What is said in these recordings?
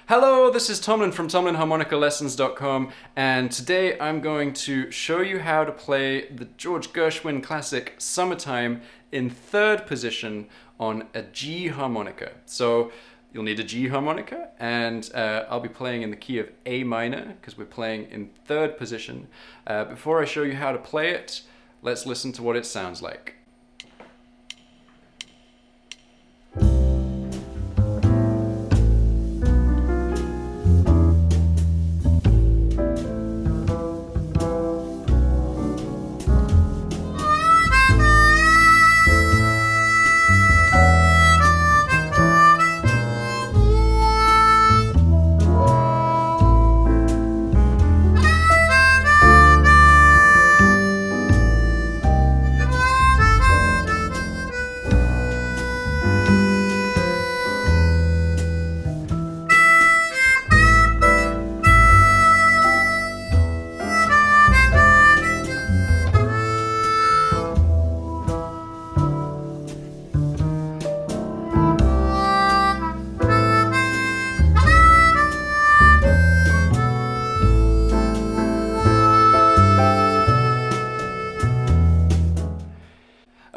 Hello, this is Tomlin from TomlinHarmonicaLessons.com, and today I'm going to show you how to play the George Gershwin classic Summertime in third position on a G harmonica. So you'll need a G harmonica, and I'll be playing in the key of A minor because we're playing in third position. Before I show you how to play it, let's listen to what it sounds like.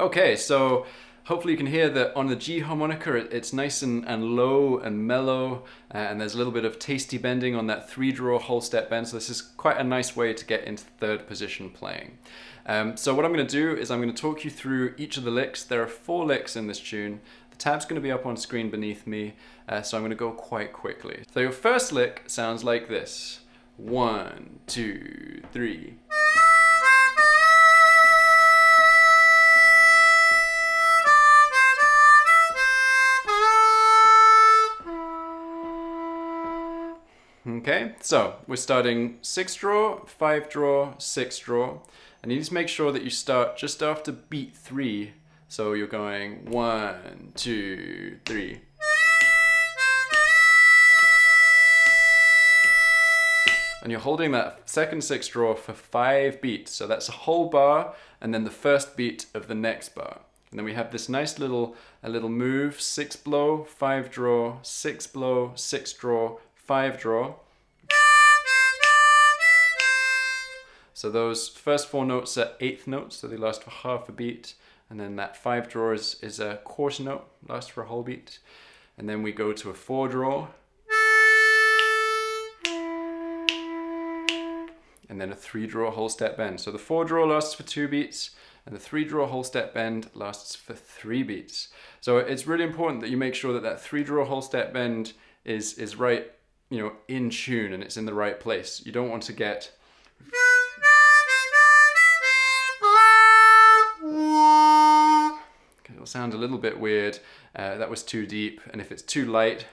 Okay, so hopefully you can hear that on the G harmonica it's nice and low and mellow, and there's a little bit of tasty bending on that 3-draw whole step bend, so this is quite a nice way to get into third position playing. So what I'm going to do is I'm going to talk you through each of the licks. There are 4 licks in this tune. The tab's going to be up on screen beneath me, so I'm going to go quite quickly. So your first lick sounds like this. 1, 2, 3. Okay, so we're starting 6th draw, 5th draw, 6th draw, and you need to make sure that you start just after beat 3. So you're going 1, 2, 3. And you're holding that second 6th draw for 5 beats. So that's a whole bar and then the first beat of the next bar. And then we have this nice little move, 6 blow, 5 draw, 6 blow, 6 draw, 5 draw. So those first 4 notes are 8th notes, so they last for half a beat. And then that 5 draw is a quarter note, lasts for a whole beat. And then we go to a 4 draw. And then a 3 draw whole step bend. So the 4 draw lasts for 2 beats, and the 3 draw whole step bend lasts for 3 beats. So it's really important that you make sure that that 3 draw whole step bend is right, in tune, and it's in the right place. You don't want to get it'll sound a little bit weird. That was too deep, and if it's too light,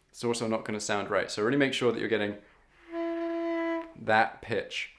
it's also not going to sound right. So really make sure that you're getting that pitch.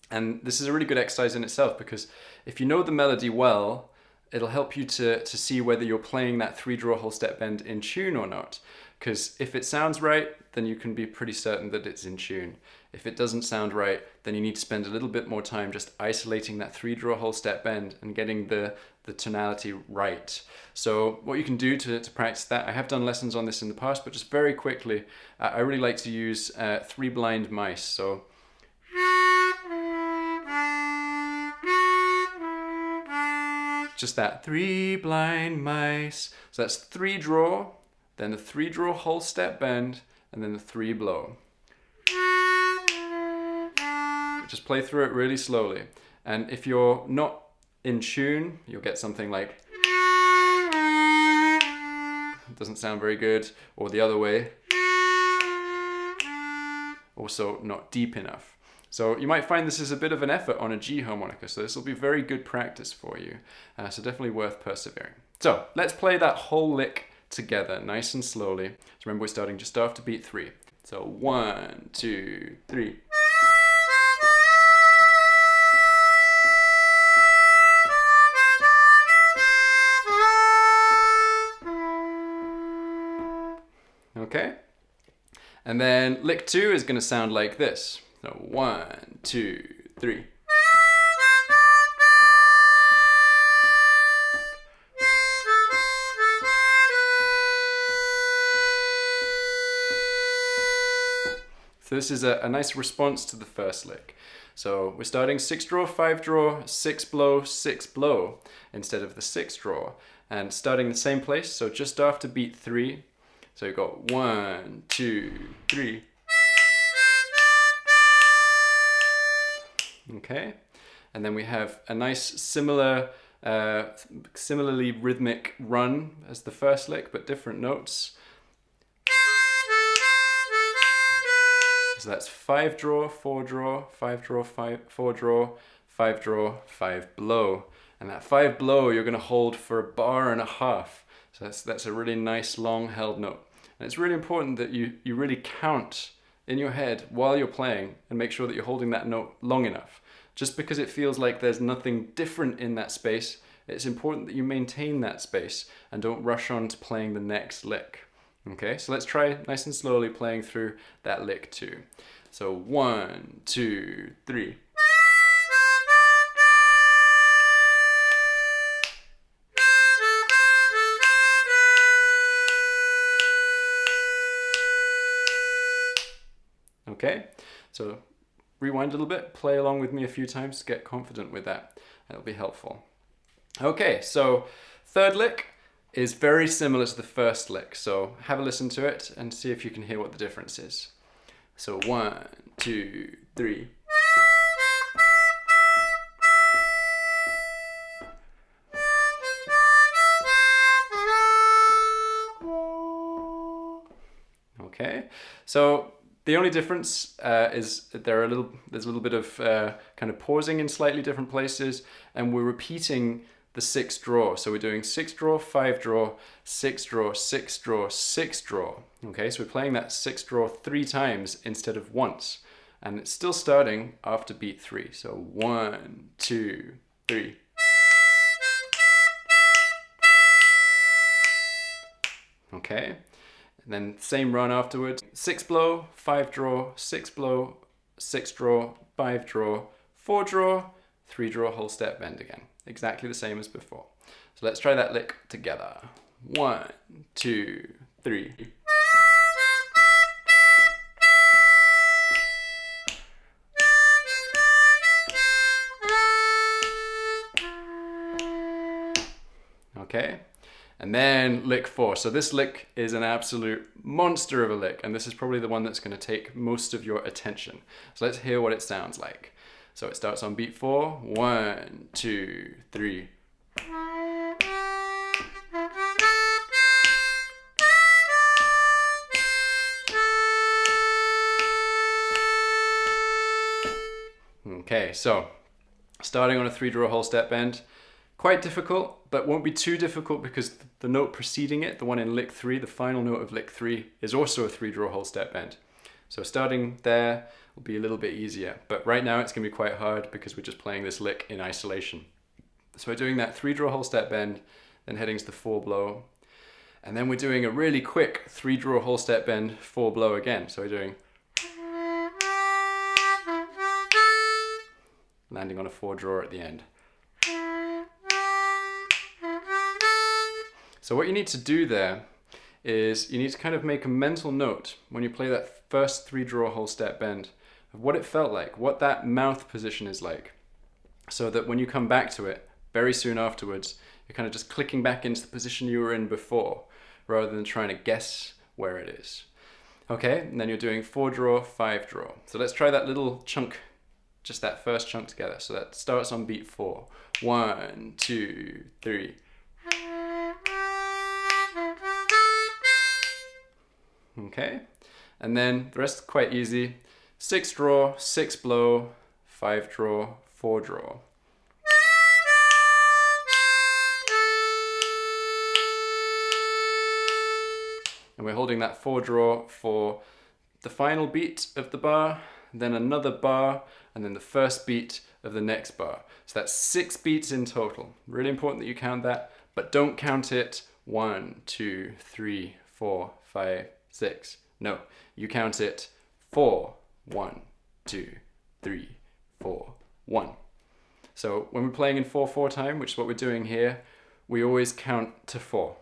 And this is a really good exercise in itself, because if you know the melody well, it'll help you to see whether you're playing that 3-draw whole step bend in tune or not. Because if it sounds right, then you can be pretty certain that it's in tune. If it doesn't sound right, then you need to spend a little bit more time just isolating that 3-draw whole step bend and getting the tonality right. So what you can do to practice that, I have done lessons on this in the past, but just very quickly, I really like to use 3 blind mice. So just that 3 blind mice. So that's 3 draw, then the 3 draw whole step bend, and then the 3 blow. Just play through it really slowly. And if you're not in tune, you'll get something like, it doesn't sound very good, or the other way, also not deep enough. So you might find this is a bit of an effort on a G harmonica, so this will be very good practice for you. So definitely worth persevering. So let's play that whole lick together, nice and slowly. So remember, we're starting just after beat 3. So 1, 2, 3. Okay? And then lick 2 is going to sound like this. So 1, 2, 3. So this is a nice response to the first lick. So we're starting 6 draw, 5 draw, 6 blow, 6 blow instead of the 6 draw. And starting the same place, so just after beat 3. So you've got 1, 2, 3. Okay, and then we have a nice similarly rhythmic run as the first lick, but different notes. So that's 5 draw, 4 draw, 5 draw, 4 draw, 5 draw, 5 blow. And that 5 blow you're going to hold for a bar and a half. So that's a really nice long held note. And it's really important that you really count in your head while you're playing and make sure that you're holding that note long enough. Just because it feels like there's nothing different in that space, it's important that you maintain that space and don't rush on to playing the next lick. Okay, so let's try nice and slowly playing through that lick 2. So 1, 2, 3. Okay, so rewind a little bit, play along with me a few times, get confident with that. That'll be helpful. Okay, so third lick is very similar to the first lick, so have a listen to it and see if you can hear what the difference is. So 1, 2, 3. Okay, so the only difference is that there's a little bit of kind of pausing in slightly different places, and we're repeating the 6 draw. So we're doing 6 draw, 5 draw, 6 draw, 6 draw, 6 draw. Okay, so we're playing that 6 draw 3 times instead of once. And it's still starting after beat 3. So 1, 2, 3. Okay, and then same run afterwards. 6 blow, 5 draw, 6 blow, 6 draw, 5 draw, 4 draw, 3 draw, whole step bend again. Exactly the same as before. So let's try that lick together. 1, 2, 3. Okay, and then lick 4. So this lick is an absolute monster of a lick, and this is probably the one that's going to take most of your attention. So let's hear what it sounds like. So it starts on beat 4. 1, 2, 3. Okay, so starting on a 3 draw whole step bend, quite difficult, but won't be too difficult because the note preceding it, the one in lick 3, the final note of lick 3, is also a 3 draw whole step bend. So starting there will be a little bit easier, but right now it's going to be quite hard because we're just playing this lick in isolation. So we're doing that 3 draw whole step bend, then heading to the 4 blow, and then we're doing a really quick 3 draw whole step bend, 4 blow again. So we're doing landing on a 4 draw at the end. So what you need to do there is you need to kind of make a mental note when you play that first 3 draw whole step bend of what it felt like, what that mouth position is like, so that when you come back to it very soon afterwards, you're kind of just clicking back into the position you were in before rather than trying to guess where it is. Okay, and then you're doing 4 draw, 5 draw. So let's try that little chunk, just that first chunk together. So that starts on beat 4. 1, 2, 3. Okay, and then the rest is quite easy. 6 draw, 6 blow, 5 draw, 4 draw. And we're holding that 4 draw for the final beat of the bar, then another bar, and then the first beat of the next bar. So that's 6 beats in total. Really important that you count that, but don't count it 1, 2, 3, 4, 5, 6. No, you count it 4, 1, 2, 3, 4, 1. So when we're playing in 4/4 time, which is what we're doing here, we always count to 4.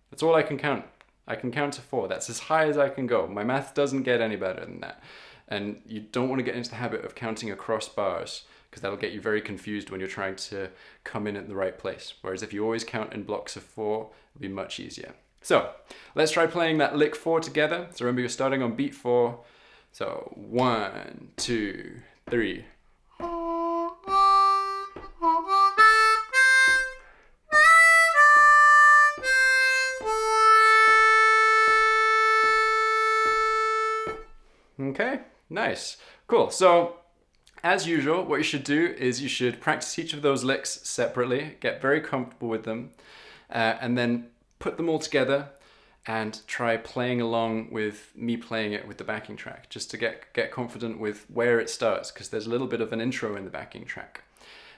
That's all I can count. I can count to 4. That's as high as I can go. My math doesn't get any better than that. And you don't want to get into the habit of counting across bars, because that'll get you very confused when you're trying to come in at the right place. Whereas if you always count in blocks of 4, it'll be much easier. So let's try playing that lick 4 together. So remember, you're starting on beat 4. So 1, 2, 3. Okay, nice. Cool. So as usual, what you should do is you should practice each of those licks separately, get very comfortable with them, and then put them all together and try playing along with me playing it with the backing track, just to get confident with where it starts, because there's a little bit of an intro in the backing track.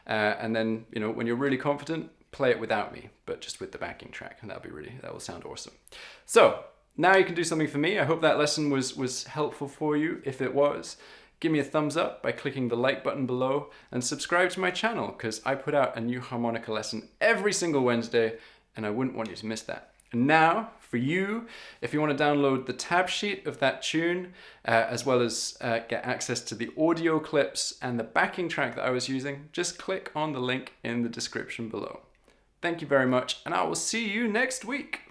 And then, you know, when you're really confident, play it without me, but just with the backing track, and that will sound awesome. So now you can do something for me. I hope that lesson was helpful for you. If it was, give me a thumbs up by clicking the like button below, and subscribe to my channel, because I put out a new harmonica lesson every single Wednesday, and I wouldn't want you to miss that. And now, for you, if you want to download the tab sheet of that tune, as well as get access to the audio clips and the backing track that I was using, just click on the link in the description below. Thank you very much, and I will see you next week.